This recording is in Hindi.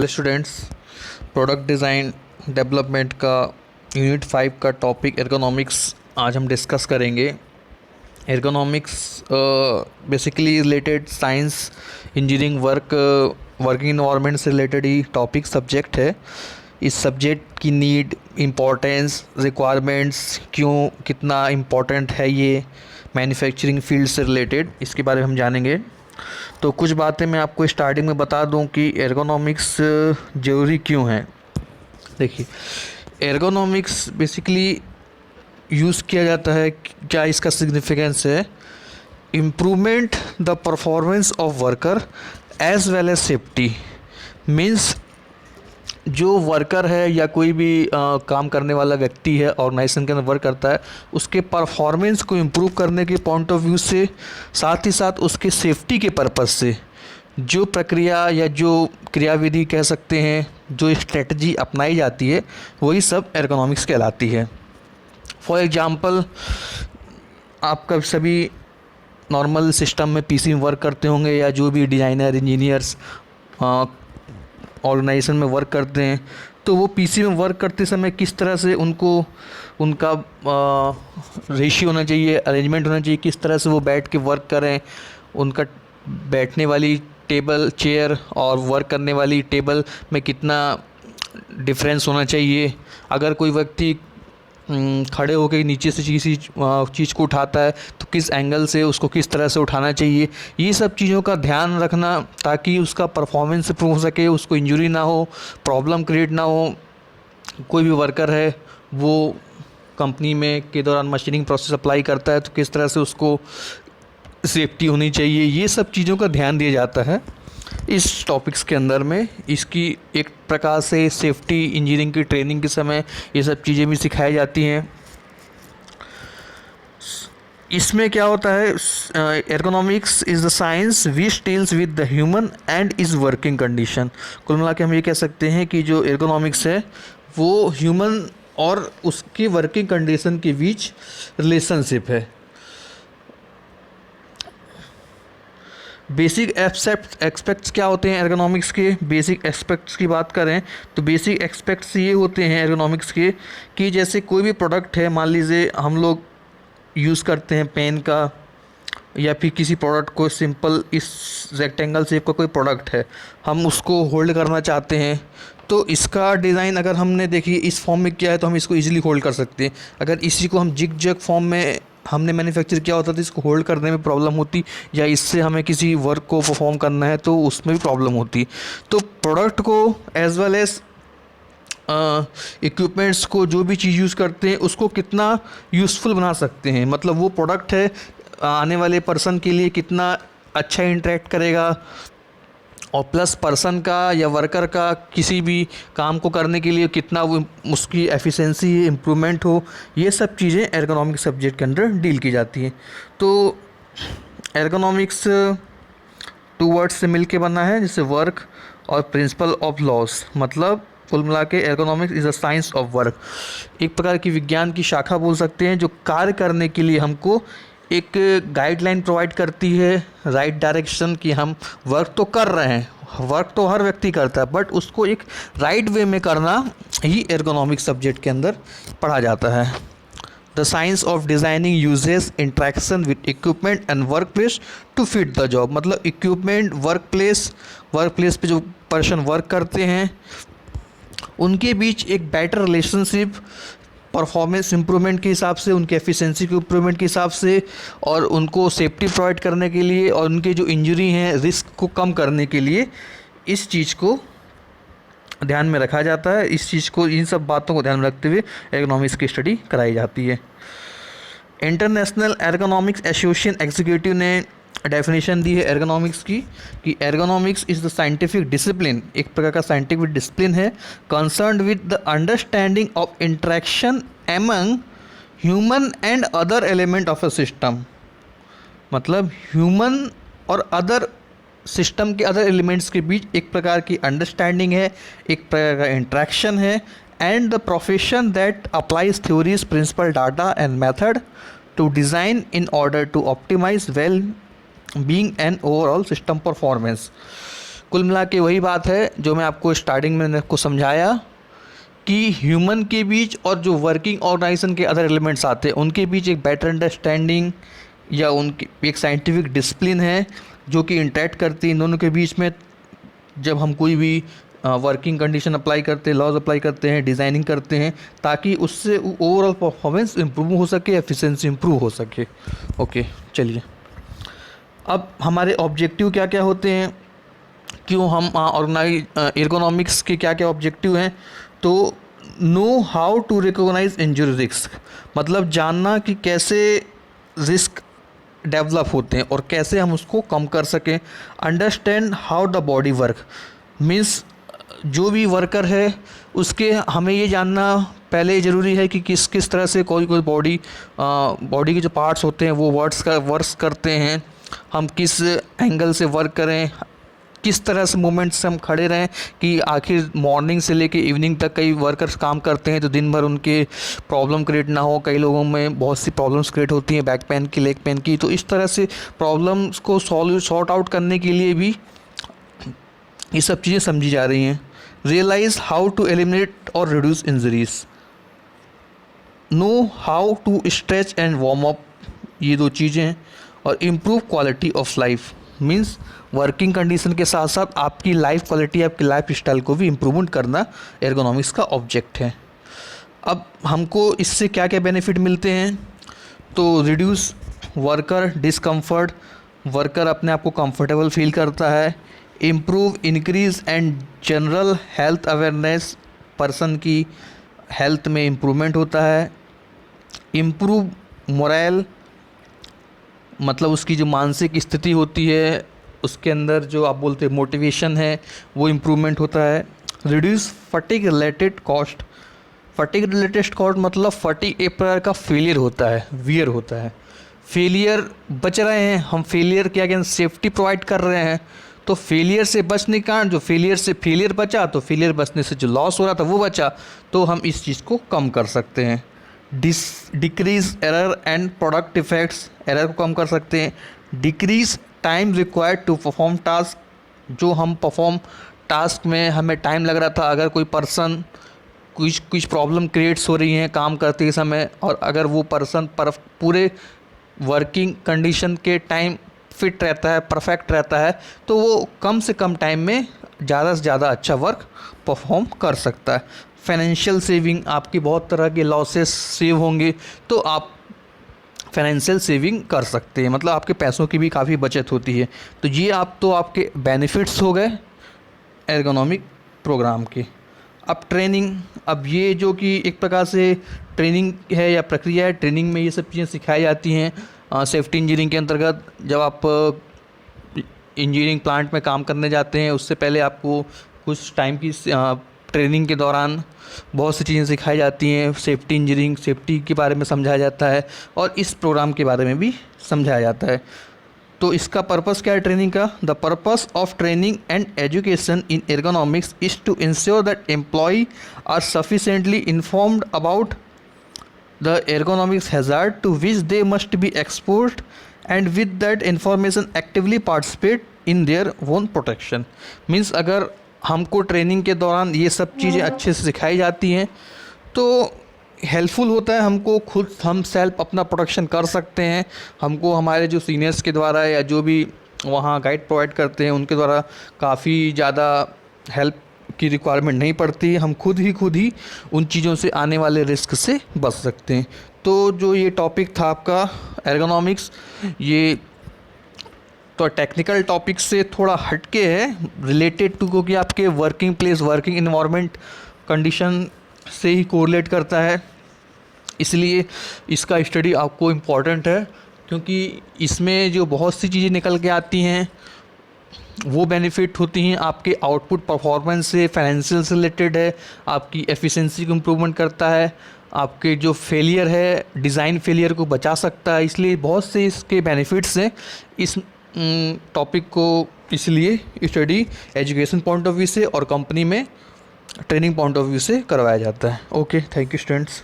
स्टूडेंट्स, प्रोडक्ट डिज़ाइन डेवलपमेंट का यूनिट 5 का टॉपिक एर्गोनॉमिक्स आज हम डिस्कस करेंगे। Ergonomics basically related science engineering working environment से रिलेटेड ही टॉपिक सब्जेक्ट है। इस सब्जेक्ट की नीड, इम्पोर्टेंस, रिक्वायरमेंट्स क्यों, कितना इम्पोर्टेंट है ये मैन्युफैक्चरिंग फील्ड से रिलेटेड, इसके बारे में हम जानेंगे। तो कुछ बातें मैं आपको स्टार्टिंग में बता दूं कि एर्गोनॉमिक्स ज़रूरी क्यों है। देखिए, एर्गोनॉमिक्स बेसिकली यूज़ किया जाता है, क्या इसका सिग्निफिकेंस है? Improvement the performance of worker as well as safety. Means जो वर्कर है या कोई भी काम करने वाला व्यक्ति है, ऑर्गेनाइजेशन के अंदर वर्क करता है, उसके परफॉर्मेंस को इम्प्रूव करने के पॉइंट ऑफ व्यू से, साथ ही साथ उसके सेफ्टी के पर्पस से जो प्रक्रिया या जो क्रियाविधि कह सकते हैं, जो स्ट्रेटजी अपनाई जाती है, वही सब एर्गोनॉमिक्स कहलाती है। फॉर एग्जांपल, आपका सभी नॉर्मल सिस्टम में पीसी में वर्क करते होंगे, या जो भी डिज़ाइनर, इंजीनियर्स ऑर्गेनाइजेशन में वर्क करते हैं, तो वो पीसी में वर्क करते समय किस तरह से उनका रेशियो होना चाहिए, अरेंजमेंट होना चाहिए, किस तरह से वो बैठ के वर्क करें, उनका बैठने वाली टेबल, चेयर और वर्क करने वाली टेबल में कितना डिफरेंस होना चाहिए। अगर कोई व्यक्ति खड़े होकर नीचे से किसी चीज़ को उठाता है तो किस एंगल से उसको किस तरह से उठाना चाहिए, ये सब चीज़ों का ध्यान रखना ताकि उसका परफॉर्मेंस इम्प्रूव हो सके, उसको इंजरी ना हो, प्रॉब्लम क्रिएट ना हो। कोई भी वर्कर है, वो कंपनी में के दौरान मशीनिंग प्रोसेस अप्लाई करता है तो किस तरह से उसको सेफ्टी होनी चाहिए, ये सब चीज़ों का ध्यान दिया जाता है इस टॉपिक्स के अंदर में। इसकी एक प्रकार से सेफ्टी इंजीनियरिंग की ट्रेनिंग के समय ये सब चीज़ें भी सिखाई जाती हैं। इसमें क्या होता है, ergonomics is the science which deals with the human and is working condition. कुल मिला के हम ये कह सकते हैं कि जो एर्गोनॉमिक्स है वो ह्यूमन और उसकी वर्किंग कंडीशन के बीच रिलेशनशिप है। बेसिक एस्पेक्ट्स क्या होते हैं एर्गोनॉमिक्स के? बेसिक एस्पेक्ट्स की बात करें तो बेसिक एस्पेक्ट्स ये होते हैं एर्गोनॉमिक्स के कि जैसे कोई भी प्रोडक्ट है, मान लीजिए हम लोग यूज़ करते हैं पेन का, या फिर किसी प्रोडक्ट को सिंपल इस रेक्टेंगल शेप का कोई प्रोडक्ट है, हम उसको होल्ड करना चाहते हैं, तो इसका डिज़ाइन अगर हमने देखिए इस फॉर्म में किया है तो हम इसको इजीली होल्ड कर सकते हैं। अगर इसी को हम जिग जैग फॉर्म में हमने मैन्युफैक्चर किया होता तो इसको होल्ड करने में प्रॉब्लम होती, या इससे हमें किसी वर्क को परफॉर्म करना है तो उसमें भी प्रॉब्लम होती। तो प्रोडक्ट को एज वेल एज इक्विपमेंट्स को, जो भी चीज़ यूज़ करते हैं उसको कितना यूज़फुल बना सकते हैं, मतलब वो प्रोडक्ट है आने वाले पर्सन के लिए कितना अच्छा इंटरेक्ट करेगा, और प्लस पर्सन का या वर्कर का किसी भी काम को करने के लिए कितना वो उसकी एफिशिएंसी इम्प्रूवमेंट हो, ये सब चीज़ें एर्गोनॉमिक्स सब्जेक्ट के अंदर डील की जाती हैं। तो एर्गोनॉमिक्स टू वर्ड्स से मिल के बना है, जैसे वर्क और प्रिंसिपल ऑफ लॉस। मतलब कुल मिला के ergonomics is a science of work, एक प्रकार की विज्ञान की शाखा बोल सकते हैं, जो कार्य करने के लिए हमको एक गाइडलाइन प्रोवाइड करती है, राइट डायरेक्शन, कि हम वर्क तो कर रहे हैं, वर्क तो हर व्यक्ति करता है, बट उसको एक राइट वे में करना ही एर्गोनॉमिक्स सब्जेक्ट के अंदर पढ़ा जाता है। The science of designing uses interaction with equipment and work place to fit the job. मतलब इक्विपमेंट, वर्क प्लेस पे जो पर्सन वर्क करते हैं उनके बीच एक बेटर रिलेशनशिप, परफॉर्मेंस इम्प्रूवमेंट के हिसाब से, उनके एफिशिएंसी के इम्प्रूवमेंट के हिसाब से, और उनको सेफ्टी प्रोवाइड करने के लिए, और उनके जो इंजरी हैं रिस्क को कम करने के लिए इस चीज़ को ध्यान में रखा जाता है। इस चीज़ को, इन सब बातों को ध्यान में रखते हुए एर्गोनॉमिक्स की स्टडी कराई जाती है। इंटरनेशनल एर्गोनॉमिक्स एसोसिएशन एग्जीक्यूटिव ने डेफिनेशन दी है एर्गोनॉमिक्स की कि ergonomics is the scientific discipline, एक प्रकार का साइंटिफिक डिसिप्लिन है, concerned with the understanding of interaction among human and other element of a system. मतलब ह्यूमन और अदर सिस्टम के अदर एलिमेंट्स के बीच एक प्रकार की अंडरस्टैंडिंग है, एक प्रकार का इंटरेक्शन है, and the profession that applies theories, principle, data and method to design in order to optimise well being and overall system performance. कुल मिला के वही बात है जो मैं आपको स्टार्टिंग में आपको समझाया कि ह्यूमन के बीच और जो वर्किंग ऑर्गेनाइजेशन के अदर एलिमेंट्स आते हैं उनके बीच एक बेटर अंडरस्टैंडिंग या उनकी एक साइंटिफिक डिसिप्लिन है जो कि इंटरेक्ट करती है इन दोनों के बीच में। जब हम कोई भी वर्किंग कंडीशन अप्लाई करते हैं, लॉज अप्लाई करते हैं, डिज़ाइनिंग करते हैं, ताकि उससे ओवरऑल परफॉर्मेंस इम्प्रूव हो सके, एफिशिएंसी इम्प्रूव हो सके। ओके, चलिए अब हमारे ऑब्जेक्टिव क्या क्या होते हैं, क्यों हम एर्गोनॉमिक्स के क्या क्या ऑब्जेक्टिव हैं। तो know how to recognise injury risk, मतलब जानना कि कैसे रिस्क डेवलप होते हैं और कैसे हम उसको कम कर सकें। Understand how the body work, means जो भी वर्कर है उसके हमें ये जानना पहले ज़रूरी है कि किस किस तरह से कोई बॉडी के जो पार्ट्स होते हैं वो वर्क्स करते हैं, हम किस एंगल से वर्क करें, किस तरह से मूवमेंट से हम खड़े रहें कि आखिर मॉर्निंग से लेके इवनिंग तक कई वर्कर्स काम करते हैं तो दिन भर उनके प्रॉब्लम क्रिएट ना हो। कई लोगों में बहुत सी प्रॉब्लम्स क्रिएट होती हैं, बैक पेन की, लेग पेन की। तो इस तरह से प्रॉब्लम्स को सॉर्ट आउट करने के लिए भी ये सब चीज़ें समझी जा रही हैं। रियलाइज़ हाउ टू एलिमिनेट और reduce injuries, know how to stretch and warm up, ये दो चीज़ें हैं। और improve quality of life, means working condition के साथ साथ आपकी लाइफ क्वालिटी, आपकी लाइफ स्टाइल को भी इम्प्रूवमेंट करना एर्गोनॉमिक्स का ऑब्जेक्ट है। अब हमको इससे क्या क्या बेनिफिट मिलते हैं, तो रिड्यूस वर्कर डिस्कम्फर्ट, वर्कर अपने आप को कंफर्टेबल फील करता है। Improve increase and general health awareness, person की हेल्थ में इम्प्रूवमेंट होता है। इम्प्रूव मोरल, मतलब उसकी जो मानसिक स्थिति होती है उसके अंदर जो आप बोलते हैं मोटिवेशन है वो इम्प्रूवमेंट होता है। Reduce fatigue related cost, fatigue related cost मतलब फटीग एक प्रकार का फेलियर होता है, वियर होता है। फेलियर बच रहे हैं हम, फेलियर के अगेंस्ट सेफ्टी प्रोवाइड कर रहे हैं, तो फेलियर से बचने का जो फेलियर बचा, तो फेलियर बचने से जो लॉस हो रहा था वो बचा, तो हम इस चीज़ को कम कर सकते हैं। Decrease error and product effects, error को कम कर सकते हैं। Decrease time required to perform task, जो हम परफॉर्म टास्क में हमें टाइम लग रहा था, अगर कोई पर्सन कुछ प्रॉब्लम क्रिएट्स हो रही हैं काम करते समय, और अगर वो पर्सन पूरे वर्किंग कंडीशन के टाइम फिट रहता है, परफेक्ट रहता है, तो वो कम से कम टाइम में ज़्यादा से ज़्यादा अच्छा वर्क परफॉर्म कर सकता है। फाइनेंशियल सेविंग, आपकी बहुत तरह के लॉसेस सेव होंगे तो आप फाइनेंशियल सेविंग कर सकते हैं, मतलब आपके पैसों की भी काफ़ी बचत होती है। तो ये आपके बेनिफिट्स हो गए एर्गोनॉमिक प्रोग्राम के। अब ट्रेनिंग, अब ये जो कि एक प्रकार से ट्रेनिंग है या प्रक्रिया है, ट्रेनिंग में ये सब चीज़ें सिखाई जाती हैं। सेफ्टी इंजीनियरिंग के अंतर्गत जब आप इंजीनियरिंग प्लांट में काम करने जाते हैं उससे पहले आपको कुछ टाइम की ट्रेनिंग के दौरान बहुत सी चीज़ें सिखाई जाती हैं। सेफ्टी इंजीनियरिंग, सेफ्टी के बारे में समझाया जाता है और इस प्रोग्राम के बारे में भी समझाया जाता है। तो इसका पर्पस क्या है ट्रेनिंग का? The purpose of training and education in ergonomics is to ensure that employ are sufficiently informed about the ergonomics hazard to which they must be exposed and with that information actively participate in their own protection। Means अगर हमको ट्रेनिंग के दौरान ये सब चीज़ें अच्छे से सिखाई जाती हैं तो हेल्पफुल होता है, हमको खुद हम सेल्फ अपना प्रोटेक्शन कर सकते हैं। हमको हमारे जो सीनियर्स के द्वारा या जो भी वहाँ गाइड प्रोवाइड करते हैं उनके द्वारा काफ़ी ज़्यादा हेल्प की रिक्वायरमेंट नहीं पड़ती, हम खुद ही उन चीज़ों से आने वाले रिस्क से बच सकते हैं। तो जो ये टॉपिक था आपका एर्गोनॉमिक्स, ये तो टेक्निकल टॉपिक से थोड़ा हटके है, रिलेटेड टू क्योंकि आपके working place, working environment condition से ही कोरिलेट करता है, इसलिए इसका स्टडी आपको इम्पॉर्टेंट है। क्योंकि इसमें जो बहुत सी चीज़ें निकल के आती हैं वो बेनिफिट होती हैं आपके आउटपुट परफॉर्मेंस से, फाइनेंशियल से रिलेटेड है, आपकी एफिशिएंसी को इम्प्रूवमेंट करता है, आपके जो फेलियर है डिज़ाइन फेलियर को बचा सकता है। इसलिए बहुत से इसके बेनिफिट्स हैं इस टॉपिक को, इसलिए study education point of view से और कंपनी में ट्रेनिंग पॉइंट ऑफ व्यू से करवाया जाता है। Okay, thank you students.